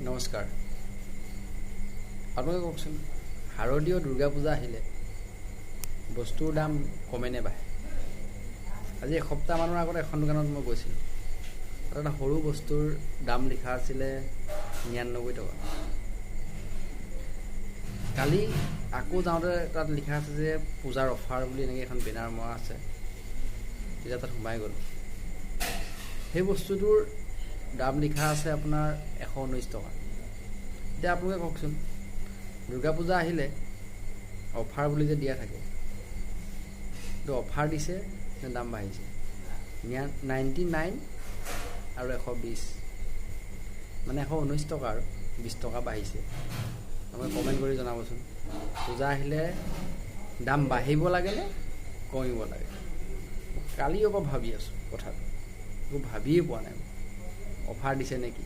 নমস্কাৰ। আপোনালোকে কওকচোন, শাৰদীয় দুৰ্গা পূজা আহিলে বস্তুৰ দাম কমে নে বাঢ়ে? আজি এসপ্তাহমানৰ আগত এখন দোকানত মই গৈছিলোঁ। তাত এটা সৰু বস্তুৰ দাম লিখা আছিলে ৯৯ টকা। কালি আকৌ যাওঁতে তাত লিখা আছে যে পূজাৰ অফাৰ বুলি এনেকৈ এখন বেনাৰ মৰা আছে। তেতিয়া তাত সোমাই গ'লোঁ। সেই বস্তুটোৰ দাম লিখা আছে আপোনাৰ ১১৯ টকা। এতিয়া আপোনালোকে কওকচোন, দুৰ্গা পূজা আহিলে অফাৰ বুলি যে দিয়া থাকে, তো অফাৰ দিছে নে দাম বাঢ়িছে? 99 আৰু 120, মানে 119 টকা আৰু 20 টকা বাঢ়িছে। আপোনালোকে কমেণ্ট কৰি জনাবচোন, পূজা আহিলে দাম বাঢ়িব লাগে নে কমিব লাগে? কালিৰ পৰা ভাবি আছোঁ কথাটো, একো ভাবিয়ে পোৱা নাই। অফাৰ দিছে নেকি?